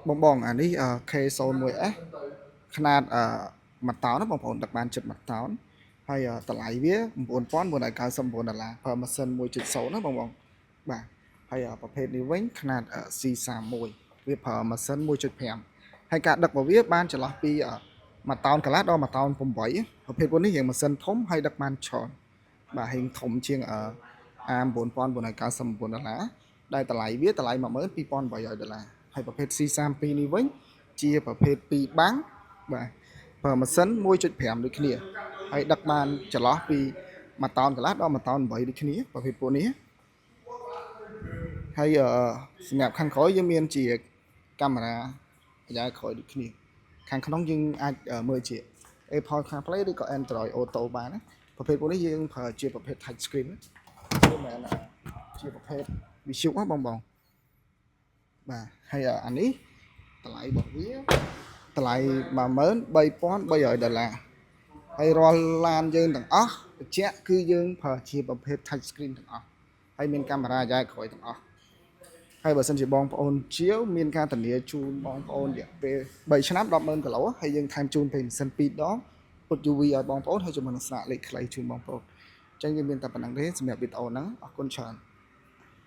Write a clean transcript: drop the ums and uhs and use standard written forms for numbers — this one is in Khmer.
បងបងអានេះK01S ຂະຫນາດ1តោនណាបងប្អូនដឹកបានជិត1តោនហើយតម្លៃវា$9,999 ប្រើម៉ាស៊ីន1.0ណាបងបងបាទហើយប្រភេទនេះវិញຂະຫນាដC31វាប្រើម៉ាស៊ីន1.5ហើយការដឹករបស់វាបានចន្លោះពី1តោនកន្លះដល់1តោន8ប្រភេទនេះរៀងម៉ាស៊ីនធំហើយដឹកបានច្រើនបាទហើយធំជាង$9,999 ដែលតម្លៃវាតម្លៃ$12,800ហើយប្រភេទ C32 នេះវិញជាប្រភេទ2បាំងបាទប្រើម៉ាស៊ីន1.5ដូចគ្នាហើយដឹកបានចន្លោះពី1តោនកន្លះដល់1តោន8ដូចគ្នាប្រភេទពួកនេះហើយសម្រាប់ខាងក្រោយយើងមានជាកាមេរ៉ាអាយ៉ែក្រោយដូចគ្នាខាងក្នុងយើងអាចមើលជា Apple CarPlay ឬក៏ Android Auto បានណាប្រភេទពួកនេះយើងប្រើជាប្រភេទ Touch Screen មិនមែនជាប្រភេទ Visual ណាបងបងបាទហើយអានេះតម្លៃរបស់វាតម្លៃ$13,300ហើយរាល់ឡានយើងទាំងអស់បញ្ជាក់គឺយើងប្រើជាប្រភេទ Touch Screen ទាំងអស់ហើយមានកាមេរ៉ាអាយ៉ែក្រោយទាំងអស់ហើយបើសិនជាបងប្អូនជាវមានការធានាជូនបងប្អូនរយៈពេល3ឆ្នាំ 10,000 គីឡូហើយយើងថែមជូនពេលម៉ាស៊ីន2ដងពុត UV ឲ្យបងប្អូនហើយជាមួយនឹងស្លាកលេខខ្លីជូនបងប្អូនអញ្ចឹងយើងមានតែប៉ុណ្្នឹងទេសម្រាប់វីដេអូហ្នឹងអរគុណច្រើន